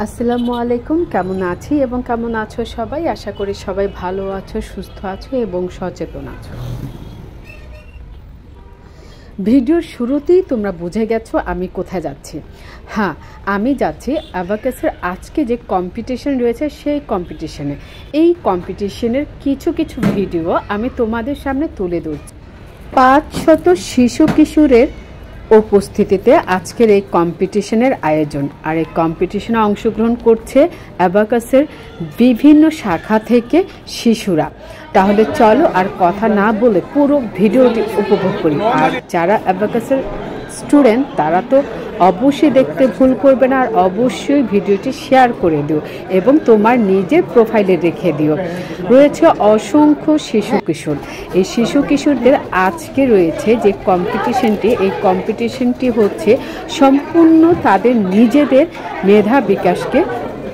আসসালামু আলাইকুম। কেমন আছি এবং কেমন আছো সবাই? আশা করি সবাই ভালো আছো, সুস্থ আছো এবং সচেতন আছো। ভিডিওর শুরুতেই তোমরা বুঝে গেছো আমি কোথায় যাচ্ছি। হ্যাঁ, আমি যাচ্ছি অ্যাবাকাসের আজকে যে কম্পিটিশন রয়েছে সেই কম্পিটিশনে। এই কম্পিটিশনের কিছু কিছু ভিডিও আমি তোমাদের সামনে তুলে ধরছি। 500 শিশু কিশোরের উপস্থিতিতে আজকের এই কম্পিটিশনের আয়োজন। আর এই কম্পিটিশনে অংশগ্রহণ করছে অ্যাবাকাসের বিভিন্ন শাখা থেকে শিশুরা। তাহলে চলো আর কথা না বলে পুরো ভিডিওটি উপভোগ করি। আর যারা অ্যাবাকাসের স্টুডেন্ট তারা তো অবশ্যই দেখতে ভুল করবে না, আর অবশ্যই ভিডিওটি শেয়ার করে দিও এবং তোমার নিজের প্রোফাইলে রেখে দিও। রয়েছে অসংখ্য শিশু কিশোর। এই শিশু কিশোরদের আজকে রয়েছে যে কম্পিটিশনটি, এই কম্পিটিশনটি হচ্ছে সম্পূর্ণ তাদের নিজেদের মেধা বিকাশকে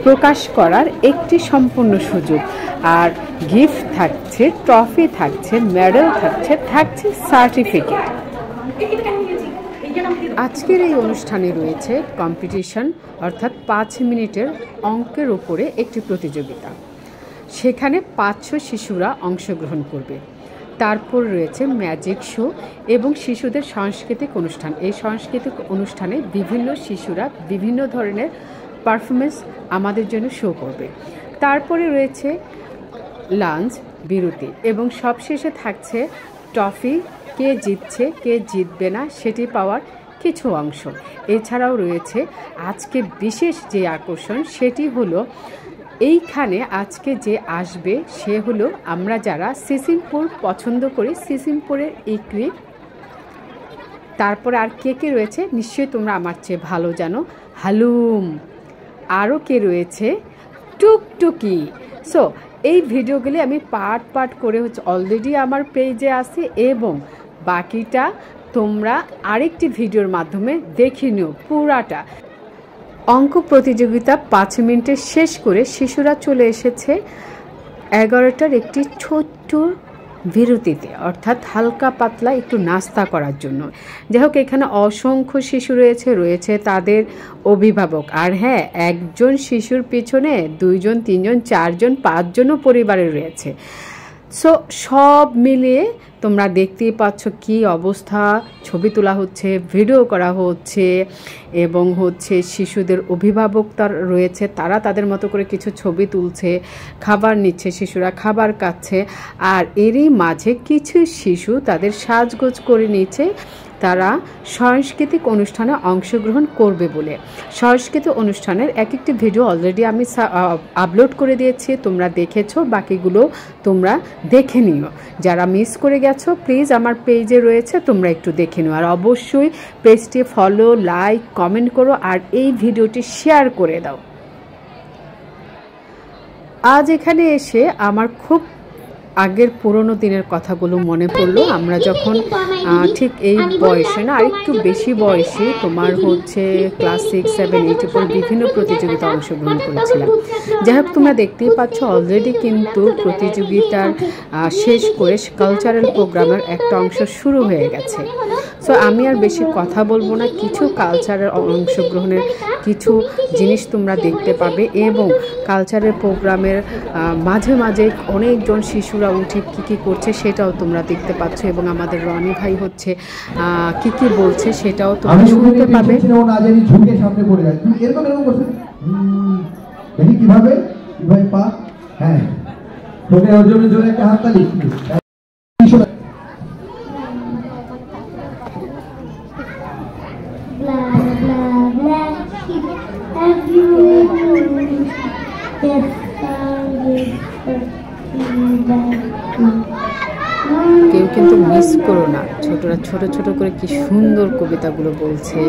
প্রকাশ করার একটি সম্পূর্ণ সুযোগ। আর গিফট থাকছে, ট্রফি থাকছে, মেডেল থাকছে সার্টিফিকেট। আজকের এই অনুষ্ঠানে রয়েছে কম্পিটিশন, অর্থাৎ 5 মিনিটের অঙ্কের উপরে একটি প্রতিযোগিতা। সেখানে 500 শিশুরা অংশগ্রহণ করবে। তারপর রয়েছে ম্যাজিক শো এবং শিশুদের সাংস্কৃতিক অনুষ্ঠান। এই সাংস্কৃতিক অনুষ্ঠানে বিভিন্ন শিশুরা বিভিন্ন ধরনের পারফরমেন্স আমাদের জন্য শো করবে। তারপরে রয়েছে লাঞ্চ বিরতি এবং সবশেষে থাকছে ট্রফি, কে জিতছে কে জিতবে না সেটি পাওয়ার কিছু অংশ। এছাড়াও রয়েছে আজকে বিশেষ যে আকর্ষণ, সেটি হলো এইখানে আজকে যে আসবে সে হলো আমরা যারা সিসিমপুর পছন্দ করি, সিসিমপুরের ইকরি। তারপরে আর কে কে রয়েছে নিশ্চয়ই তোমরা আমার চেয়ে ভালো জানো, হালুম। আরও কে রয়েছে, টুকটুকি। সো এই ভিডিওগুলি আমি পার্ট করে অলরেডি আমার পেজে আছে এবং বাকিটা তোমরা আরেকটি ভিডিওর মাধ্যমে দেখে নিও পুরাটা। অঙ্ক প্রতিযোগিতা 5 মিনিটে শেষ করে শিশুরা চলে এসেছে 11টার একটি ছোট্ট বিরতিতে, অর্থাৎ হালকা পাতলা একটু নাস্তা করার জন্য। যাই হোক, এখানে অসংখ্য শিশু রয়েছে তাদের অভিভাবক। আর হ্যাঁ, একজন শিশুর পিছনে 2 জন 3 জন 4 জন 5 জনও পরিবারে রয়েছে। সো সব মিলিয়ে তোমরা দেখতেই পাচ্ছ কি অবস্থা। ছবি তোলা হচ্ছে, ভিডিও করা হচ্ছে এবং শিশুদের অভিভাবক রয়েছে, তারা তাদের মতো করে কিছু ছবি তুলছে, খাবার নিচ্ছে, শিশুরা খাবার খাচ্ছে। আর এরই মাঝে কিছু শিশু তাদের সাজগোজ করে নিচ্ছে তারা সাংস্কৃতিক অনুষ্ঠানে অংশগ্রহণ করবে বলে। সাংস্কৃতিক অনুষ্ঠানের একটি ভিডিও অলরেডি আমি আপলোড করে দিয়েছি, তোমরা দেখেছো, বাকিগুলো তোমরা দেখে নিও। যারা মিস করে গেছো প্লিজ আমার পেজে রয়েছে, তোমরা একটু দেখে নিও। আর অবশ্যই পেজটি ফলো, লাইক, কমেন্ট করো আর এই ভিডিওটি শেয়ার করে দাও। আজ এখানে এসে আমার খুব আগের পুরনো দিনের কথাগুলো মনে পড়লো। আমরা যখন ঠিক এই বয়সে না, আরেকটু বেশি বয়সে, তোমার ক্লাস 6, 7, 8 পর বিভিন্ন প্রতিযোগিতা অংশগ্রহণ করেছিলাম। যাই হোক, তোমরা দেখতেই পাচ্ছ অলরেডি কিন্তু প্রতিযোগিতার শেষ করে কালচারাল প্রোগ্রামের একটা অংশ শুরু হয়ে গেছে। সো আমি আর বেশি কথা বলবো না, কিছু কালচারাল অংশগ্রহণের কিছু জিনিস তোমরা দেখতে পাবে এবং কালচারাল প্রোগ্রামের মাঝে মাঝে অনেকজন শিশুরা উঠে কী করছে সেটাও তোমরা দেখতে পাচ্ছ এবং আমাদের রনি ভাই কি বলছে সেটাও তোমরা শুনতে পাবে। কিভাবে পা, হ্যাঁ, ওর জন্য জোরে একটা হাততালি। কেউ কিন্তু মিস করো না, ছোটরা ছোট করে কি সুন্দর কবিতাগুলো বলছে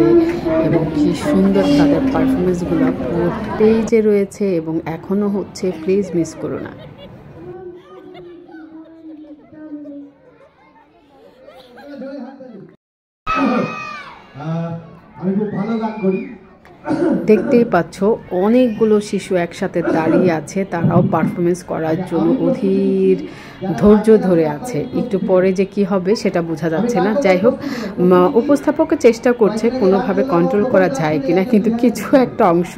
এবং কি সুন্দর তাদের পারফরমেন্সগুলো পুরো পেজে রয়েছে এবং এখনও হচ্ছে। প্লিজ মিস করো না। আমি খুব ভালো গান করি। দেখতেই পাচ্ছ অনেকগুলো শিশু একসাথে দাঁড়িয়ে আছে, তারাও পারফরমেন্স করার জন্য অধীর ধৈর্য ধরে আছে। একটু পরে যে কি হবে সেটা বোঝা যাচ্ছে না। যাই হোক, উপস্থাপকের চেষ্টা করছে কোনোভাবে কন্ট্রোল করা যায় কিনা, কিন্তু কিছু একটা অংশ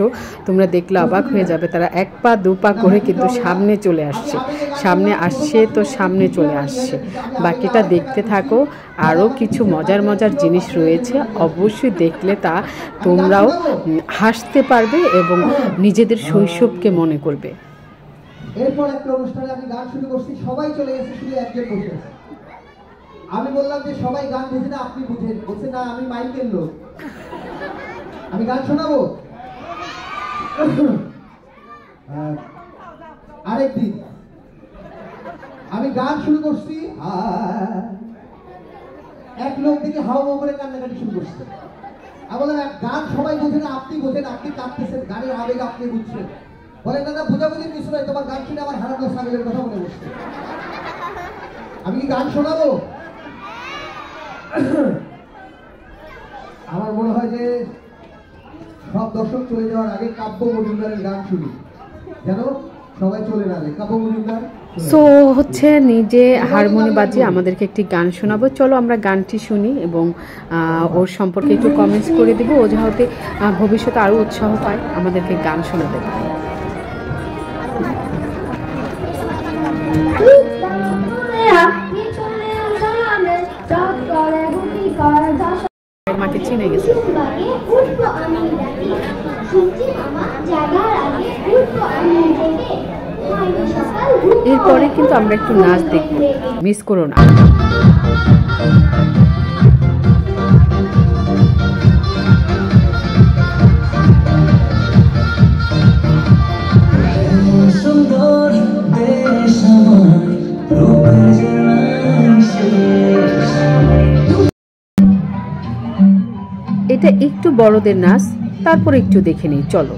তোমরা দেখলে অবাক হয়ে যাবে। তারা 1 পা 2 পা করে কিন্তু সামনে চলে আসছে, সামনে চলে আসছে। বাকিটা দেখতে থাকো। আরও কিছু মজার মজার জিনিস রয়েছে, অবশ্যই দেখলে তা তোমরাও হাসতে পারবে এবং নিজেদের শৈশবকে মনে করবে। এরপর একটা অনুষ্ঠানে আমি গান শুরু করছি, সবাই চলে গেছে, শুধু একজন বসে আছে। আমি বললাম যে সবাই গান বুঝে না, আপনি বুঝেন। বলছে না, আমি মাইকের লোক, আমি গান শোনাবো। আরেকদিন আমি গান শুরু করছি, এক লোক দিকে হাওয়া করে কান্নাকাটি শুরু করছে। আমি বললাম গান সবাই বোঝে না, আপনি বোঝেন, আপনি কাঁদতেছেন, গানের আবেগ আপনি বুঝছেন। বলেন দাদা বোঝাবুঝির কিছু নয়, তোমার গান শুনে আমার হারানো সাগরের কথা মনে বসছে। আমি কি গান শোনাবো? আমার মনে হয় যে সব দর্শক চলে যাওয়ার আগে কাব্য মজুমদারের গান শুনি, যেন সবাই চলে না যায়। কাব্য মজুমদার সো হচ্ছে নিজে হারমোনি বাজিয়ে আমাদেরকে একটি গান শোনাবো। চলো আমরা গানটি শুনি এবং ওর সম্পর্কে একটু কমেন্টস করে দেবো। ও যাতে ভবিষ্যতে আরও উৎসাহ পায় আমাদেরকে গান শোনাতে। মাকে চিনে গেছে। এরপরে কিন্তু আমরা একটু নাচ দেখব, মিস করো না। এটা একটু বড়দের নাচ, তারপর একটু দেখে নিই, চলো।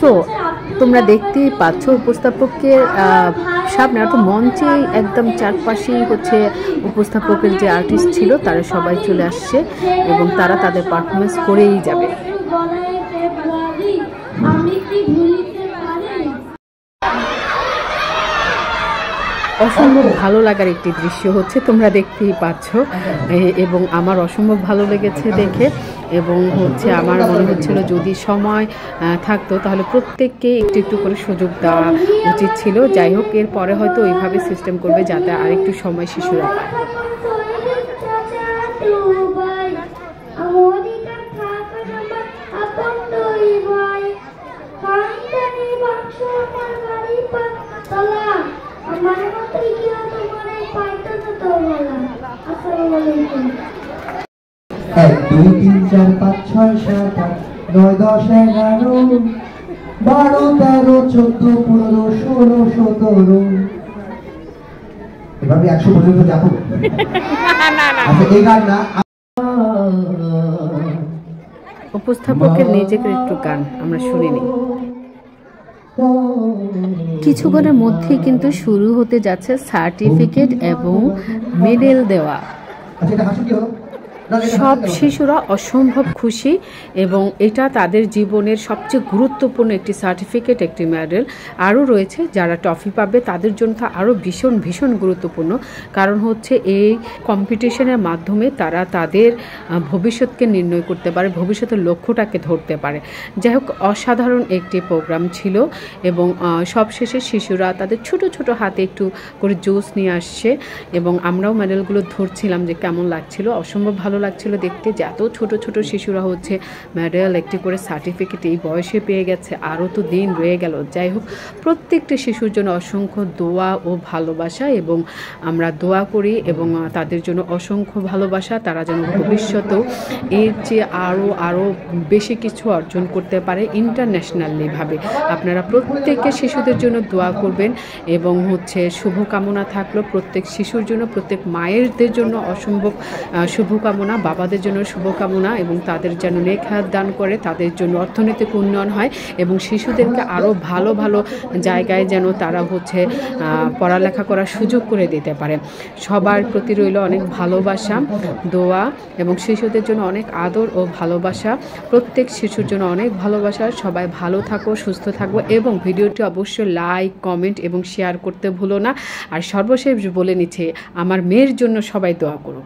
সো তোমরা দেখতেই পাচ্ছ উপস্থাপকের সামনে, অর্থাৎ মঞ্চে একদম চারপাশেই হচ্ছে উপস্থাপকের যে আর্টিস্ট ছিল তারা সবাই চলে আসছে এবং তারা তাদের পারফরমেন্স করেই যাবে। অসম্ভব ভালো লাগার একটি দৃশ্য হচ্ছে, তোমরা দেখতেই পাচ্ছ, এবং আমার অসম্ভব ভালো লেগেছে দেখে। এবং হচ্ছে আমার মনে হচ্ছিল যদি সময় থাকতো তাহলে প্রত্যেককে একটু একটু করে সুযোগ দেওয়া উচিত ছিল। যাই হোক, এরপরে হয়তো ওইভাবে সিস্টেম করবে যাতে আরেকটু সময় শিশুরা পায়। এক দুই তিন চার পাঁচ ছয় সাত আট নয় 10 11 12 13 14 15 16 17 এভাবে 100 পর্যন্ত যাবো। আচ্ছা এই গান না, উপস্থাপকের নিজেকে একটু গান আমরা শুনে নিই। কিছুক্ষণের মধ্যেই কিন্তু শুরু হতে যাচ্ছে সার্টিফিকেট এবং মেডেল দেওয়া। আচ্ছা এটা হাসি কি হলো? সব শিশুরা অসম্ভব খুশি এবং এটা তাদের জীবনের সবচেয়ে গুরুত্বপূর্ণ একটি সার্টিফিকেট, একটি মেডেল। আরও রয়েছে যারা ট্রফি পাবে তাদের জন্য আরও ভীষণ ভীষণ গুরুত্বপূর্ণ, কারণ হচ্ছে এই কম্পিটিশনের মাধ্যমে তারা তাদের ভবিষ্যৎকে নির্ণয় করতে পারে, ভবিষ্যতের লক্ষ্যটাকে ধরতে পারে। যাই হোক, অসাধারণ একটি প্রোগ্রাম ছিল এবং সবশেষে শিশুরা তাদের ছোট ছোট হাতে একটু করে জুস নিয়ে আসছে এবং আমরাও মেডেলগুলো ধরছিলাম যে কেমন লাগছিল। অসম্ভব ভালো লাগছিল দেখতে যে এত ছোট ছোট শিশুরা হচ্ছে মেডেল একটি করে সার্টিফিকেট এই বয়সে পেয়ে গেছে, আরও তো দিন রয়ে গেল। যাই হোক, প্রত্যেকটি শিশুর জন্য অসংখ্য দোয়া ও ভালোবাসা, এবং আমরা দোয়া করি এবং তাদের জন্য অসংখ্য ভালোবাসা, তারা যেন ভবিষ্যতেও এর চেয়ে আরও বেশি কিছু অর্জন করতে পারে ইন্টারন্যাশনালিভাবে। আপনারা প্রত্যেককে শিশুদের জন্য দোয়া করবেন এবং হচ্ছে শুভকামনা থাকলো প্রত্যেক শিশুর জন্য, প্রত্যেক মায়েরদের জন্য অসম্ভব শুভকামনা, বাবাদের জন্য শুভকামনা, এবং তাদের যেন নেক হায়াত দান করে, তাদের জন্য অর্থনৈতিক উন্নয়ন হয় এবং শিশুদেরকে আরও ভালো ভালো জায়গায় যেন তারা হচ্ছে পড়ালেখা করার সুযোগ করে দিতে পারে। সবার প্রতি রইল অনেক ভালোবাসা, দোয়া এবং শিশুদের জন্য অনেক আদর ও ভালোবাসা। প্রত্যেক শিশুর জন্য অনেক ভালোবাসা। সবাই ভালো থাকো, সুস্থ থাকবো এবং ভিডিওটি অবশ্যই লাইক, কমেন্ট এবং শেয়ার করতে ভুলো না। আর সর্বশেষ বলে নিচ্ছে, আমার মেয়ের জন্য সবাই দোয়া করো।